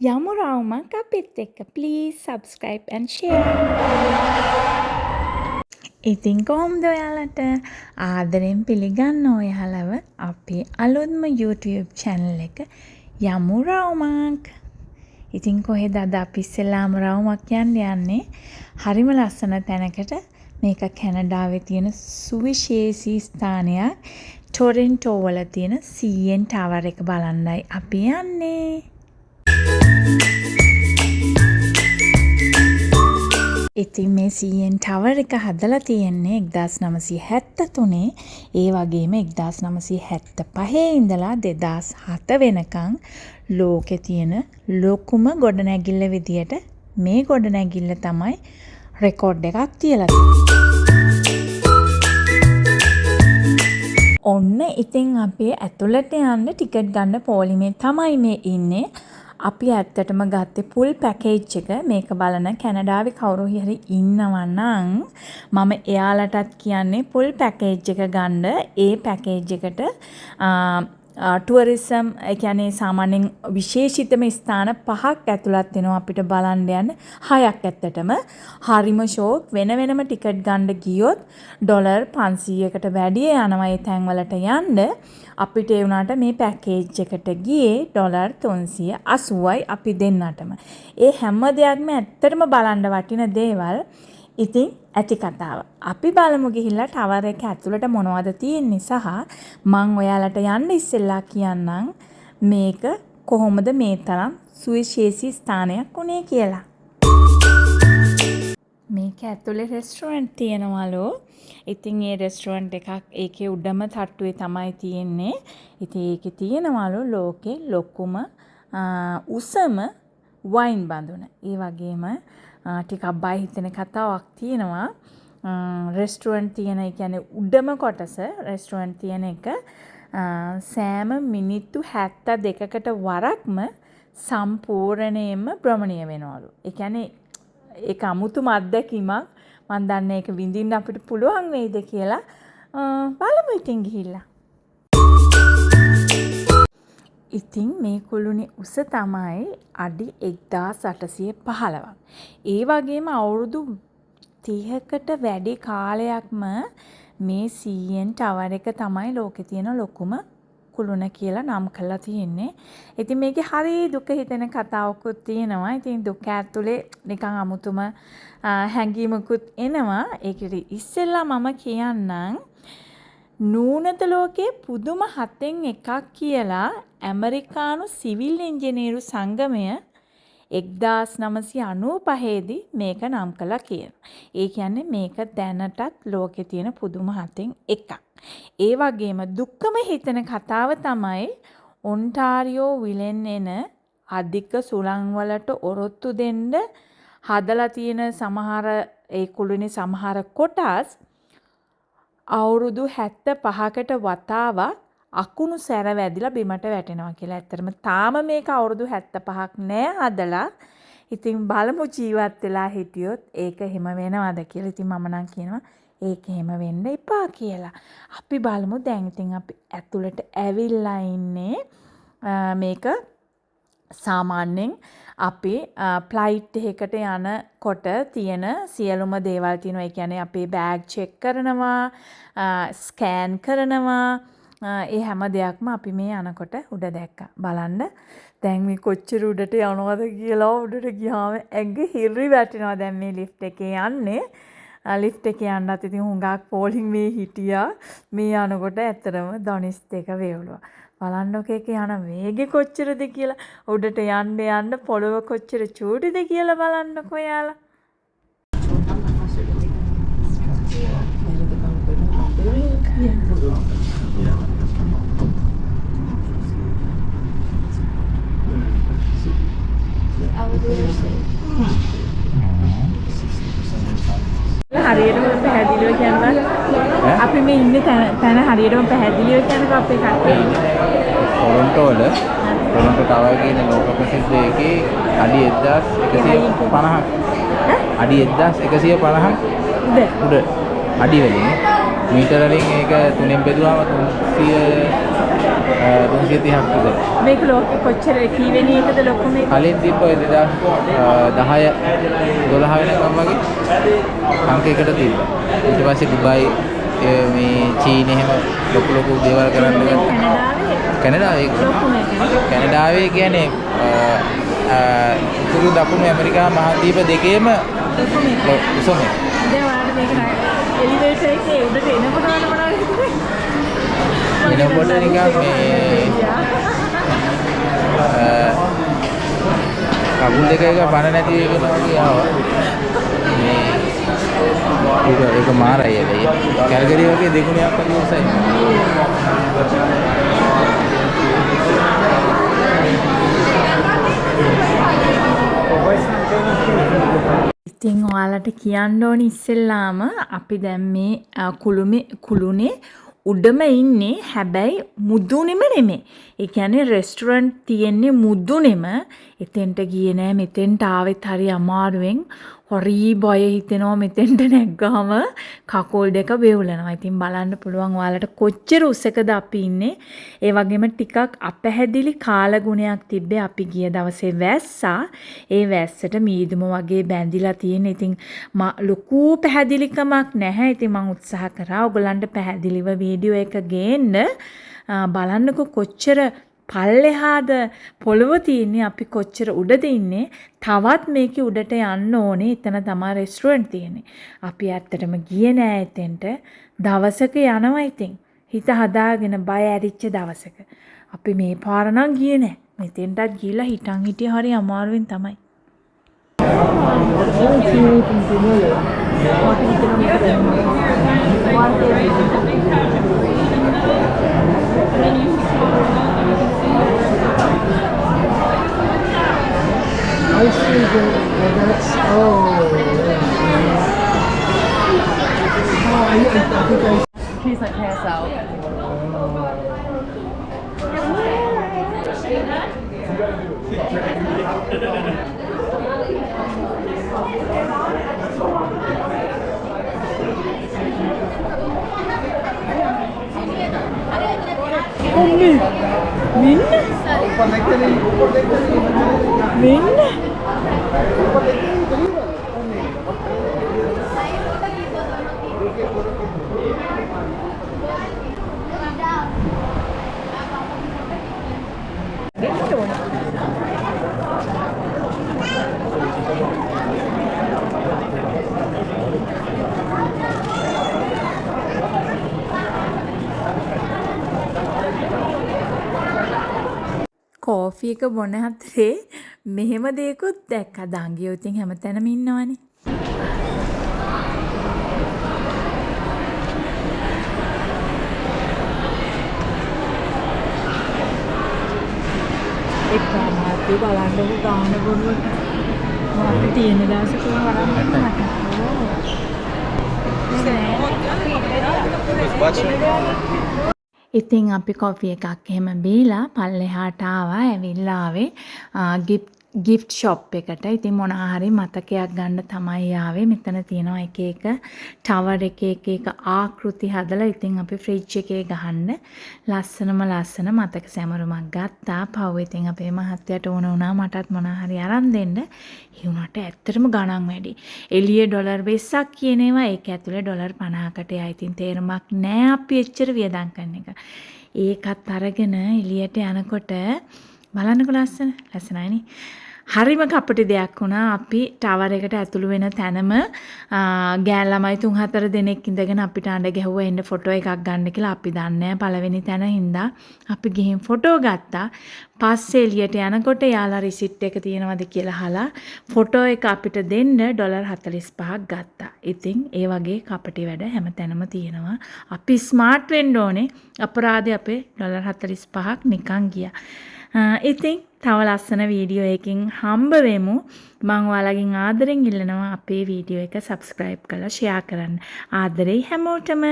යමු රවුමක් අපිත් එක්ක. Please subscribe and share. ඉතින් කොහොමද ඔයාලට? ආදරෙන් පිළිගන්න ඔයාලව අපේ අලුත්ම YouTube channel එක යමු රවුමක්. ඉතින් කොහෙද අද අපි ඉස්සෙල්ලාම රවුමක් යන්නේ? හරිම ලස්සන තැනකට. මේක කැනඩාවේ තියෙන සුවිශේෂී ස්ථානයක්. ටොරන්ටෝ වල තියෙන CN Tower එක බලන්නයි අපි යන්නේ. ඉතින් මේ CN Tower එක හදලා තියෙන්නේ 1973. ඒ වගේම 1975 ඉඳලා 2007 වෙනකන් ලෝකේ තියෙන ලොකුම ගොඩනැගිල්ල විදියට මේ ගොඩනැගිල්ල තමයි රෙකෝඩ් එකක් තියලා ඔන්න ඉතින් අපි ඇතුළට යන්න ටිකට් ගන්න පොලිමේ තමයි මේ ඉන්නේ. අපි ඇත්තටම ගත්තේ full package එක. මේක බලන කැනඩාවේ කවුරු හරි ඉන්නවා නම් මම එයාලටත් කියන්නේ full package එක ගන්න. ඒ package එකට ටුවරිසම් කියන්නේ සාමාන්‍යයෙන් විශේෂිතම ස්ථාන 5ක් ඇතුළත් වෙනවා අපිට බලන්න යන්න 6ක් ඇත්තටම හරිම ෂෝක් වෙනම ටිකට් ගන්න ගියොත් ඩොලර් 500කට වැඩි යනවා ඒ තැන්වලට යන්න අපිට ඒ වුණාට මේ පැකේජ් එකට ගියේ ඩොලර් 380යි අපි දෙන්නටම ඒ හැම දෙයක්ම ඇත්තටම බලන්න වටින දේවල් ඉතින් ඇති කතාව. අපි බලමු ගිහිල්ලා ටවර් එක ඇතුළට මොනවද තියෙන්නේ සහ මං ඔයාලට යන්න ඉස්සෙල්ලා කියන්නම් මේක කොහොමද මේ තරම් සුවිශේෂී ස්ථානයක් උනේ කියලා. මේක ඇතුලේ රෙස්ටුරන්ට් තියෙනවලු. ඉතින් ඒ රෙස්ටුරන්ට් එකක් ඒකේ උඩම තට්ටුවේ තමයි තියෙන්නේ. ඉතින් ඒකේ තියෙනවලු ලෝකේ ලොකුම උසම වයින් බඳුන. ඒ වගේම ටිකක් බය හිතෙන කතාවක් තියෙනවා. රෙස්ටුරන්ට් තියෙන ඒ කියන්නේ උඩම කොටස රෙස්ටුරන්ට් තියෙන එක සෑම මිනිත්තු 72කට වරක්ම සම්පූර්ණයෙන්ම භ්‍රමණීය වෙනවලු. ඒ කියන්නේ ඒක අමුතුම අත්දැකීමක්. මම දන්නේ ඒක විඳින්න අපිට පුළුවන් වෙයිද කියලා. බලමු ඉතින් ගිහිල්ලා. ඉතින් මේ කුළුණේ උස තමයි අඩි 1815ක්. ඒ වගේම අවුරුදු 30කට වැඩි කාලයක්ම මේ CN Tower එක තමයි ලෝකේ තියෙන ලොකුම කුළුණ කියලා නම් කරලා තියෙන්නේ. ඉතින් මේකේ හරි දුක හිතෙන කතාවකුත් තියෙනවා. ඉතින් දුක ඇතුලේ නිකන් අමුතුම හැඟීමකුත් එනවා. ඒකට ඉස්සෙල්ලා මම කියන්නම් නූනත ලෝකයේ පුදුම 7න් එකක් කියලා ඇමරිකානු සිවිල් ඉංජිනේරු සංගමය 1995 දී මේක නම් කළා කියනවා. ඒ කියන්නේ මේක දැනටත් ලෝකේ තියෙන පුදුම 7න් එකක්. ඒ වගේම දුක්කම හිතෙන කතාව තමයි ඔන්ටාරියෝ විලෙන් එන අධික සුළං වලට ඔරොත්තු දෙන්න හදලා තියෙන සමහර ඒ කුළුනේ සමහර කොටස් අවුරුදු 75කට වතාවක් අකුණු සැර වැදිලා බිමට වැටෙනවා කියලා. ඇත්තටම තාම මේක අවුරුදු 75ක් නෑ හදලා. ඉතින් බලමු ජීවත් වෙලා හිටියොත් ඒක එහෙම වෙනවද කියලා. ඉතින් මම නම් කියනවා ඒක එහෙම වෙන්න එපා කියලා. අපි බලමු දැන් ඉතින් අපි ඇතුළට ඇවිල්ලා ඉන්නේ. මේක සාමාන්‍යයෙන් අපි ෆ්ලයිට් එකකට යනකොට තියෙන සියලුම දේවල් තියෙනවා. ඒ කියන්නේ අපේ බෑග් චෙක් කරනවා, ස්කෑන් කරනවා. ඒ හැම දෙයක්ම අපි මේ යනකොට උඩ දැක්කා. බලන්න දැන් මේ කොච්චර උඩට යනවද කියලා උඩට ගියාම ඇඟ හිරි වැටෙනවා. දැන් මේ ලිෆ්ට් එකේ යන්නේ. ලිෆ්ට් එකේ යන්නත් ඉතින් හුඟක් පෝලිං මේ හිටියා. මේ යනකොට ඇත්තටම ධනිස් දෙක වේවුලුවා. බලන්නකෝ ඒක යන වේගෙ කොච්චරද කියලා උඩට යන්න පොළව කොච්චර චූටිද කියලා බලන්නකෝ යාලා. හරියටම පැහැදිලිව කියනවා අපි මේ ඉන්නේ තැන හරියටම පැහැදිලිව කියනකොට අපේ කට්ටිය ටොරන්ටෝ වල ටොරන්ටෝ ටවර් කියන ලෝක ප්‍රසිද්ධ එකේ අඩි 1150ක් අඩි 1150ක් උඩ අඩි වලින් මීටර වලින් ඒක 3ෙන් බෙදුවාම 300 330ක් විතර. මේක ලෝකෙ කොච්චර කීවෙනි එකද ලොකු මේක? කලින් තිබ්බ 2010 12 වෙනකම් වගේ අංකයකට තිබ්බා. ඊට පස්සේ දුබයි මේ චීන එහෙම ලොකු දේවල් කරන්න ගත්තා. කැනඩාවේ කැනඩාවේ කියන්නේ උතුරු දකුණු ඇමරිකා මහද්වීප දෙකේම උසම එක. දැන් ඔයාලට මේක එලිවේටර් එකේ උඩට එනකොට මොනවද හිතුනේ? එනකොට නිකන් මේ කකුල් දෙක එක පණ නැති වෙනවා වගේ ආවා. මේ ඒක මාරයි ඒක. කැල්ගරි වගේ දෙගුණයක් වගේ උසයි. ඉතින් ඔයාලට කියන්න ඕනි ඉස්සෙල්ලාම අපි දැන් මේ කුළුනේ උඩම ඉන්නේ. හැබැයි මුදුනේම නෙමෙයි. ඒ කියන්නේ රෙස්ටොරන්ට් තියෙන්නේ මුදුනේම. එතෙන්ට ගියේ නෑ. මෙතෙන්ට ආවෙත් හරි අමාරුවෙන්. හොරි බය හිතෙනවා මෙතෙන්ට නැග්ගාම කකුල් දෙක වේවුලනවා. ඉතින් බලන්න පුළුවන් ඔයාලට කොච්චර උසකද අපි ඉන්නේ. ඒ වගේම ටිකක් අපැහැදිලි කාලගුණයක් තිබ්බේ අපි ගිය දවසේ වැස්සා. ඒ වැස්සට මීදුම වගේ බැඳිලා තියෙන. ඉතින් ලොකු පැහැදිලිකමක් නැහැ. ඉතින් මම උත්සාහ කරා ඔයගලන්ට පැහැදිලිව වීඩියෝ එක ගේන්න. බලන්නකෝ කොච්චර පල්ලෙහාද පොළව තියෙන්නේ, අපි කොච්චර උඩද ඉන්නේ. තවත් මේකේ උඩට යන්න ඕනේ. එතන තමයි රෙස්ටොරන්ට් තියෙන්නේ. අපි ඇත්තටම ගියේ නෑ එතෙන්ට. දවසක යනවා ඉතින්. හිත හදාගෙන බය ඇරිච්ච දවසක. අපි මේ පාර නම් ගියේ නෑ. මෙතෙන්ටත් ගිහිල්ලා හිටිය හරි අමාරුවෙන් තමයි. I see that's Please don't pay us out. කෝෆි එක බොන අතරේ මෙහෙම දෙයක්ත් දැක්කා. දංගියෝ ඉතින් හැමතැනම ඉන්නවනේ. එක්කමාත් බලන්නකො ගාන බොරුව. මට තියෙන දවසක වරන් ඉතින් අපි කොෆි එකක් එහෙම බීලා පල්ලෙහාට ආවා. ඇවිල්ලා ආවේ gift shop එකට. ඉතින් මොනවා හරි මතකයක් ගන්න තමයි ආවේ. මෙතන තියෙනවා එක එක tower එක ආකෘති හදලා. ඉතින් අපි fridge එකේ ගහන්න ලස්සන මතක සැමරුමක් ගත්තා. පව් ඉතින් අපේ මහත්තයාට ඕන වුණා මටත් මොනවා හරි අරන් දෙන්න. ඒ වුණාට ඇත්තටම ගණන් වැඩි. එළියේ ඩොලර් 20ක් කියන ඒවා ඒක ඇතුලේ ඩොලර් 50කට යයි. ඉතින් තේරුමක් නෑ අපි එච්චර වියදම් කරන එක. ඒකත් අරගෙන එළියට යනකොට බලන්නකො ලස්සනයිනේ. හරිම කපටි දෙයක් වුණා. අපි ටවර් එකට ඇතුළු වෙන තැනම ගෑන් ළමයි 3-4 දෙනෙක් ඉඳගෙන අපිට අඬ ගැහුවා එන්න ෆොටෝ එකක් ගන්න කියලා. අපි දන්නේ නැහැ පළවෙනි තැන හින්දා අපි ගිහින් ෆොටෝ ගත්තා. පස්සේ එළියට යනකොට යාලා රිසිට් එක තියෙනවද කියලා අහලා ෆොටෝ එක අපිට දෙන්න ඩොලර් 45ක් ගත්තා. ඉතින් ඒ වගේ කපටි වැඩ හැමතැනම තියෙනවා. අපි ස්මාර්ට් වෙන්න ඕනේ. අපරාධය අපේ ඩොලර් 45ක් නිකන් ගියා. ඉතින් තව ලස්සන වීඩියෝ එකකින් හම්බ වෙමු. මම ඔයාලගෙන් ආදරෙන් ඉල්ලනවා අපේ වීඩියෝ එක subscribe කරලා share කරන්න. ආදරෙයි හැමෝටම.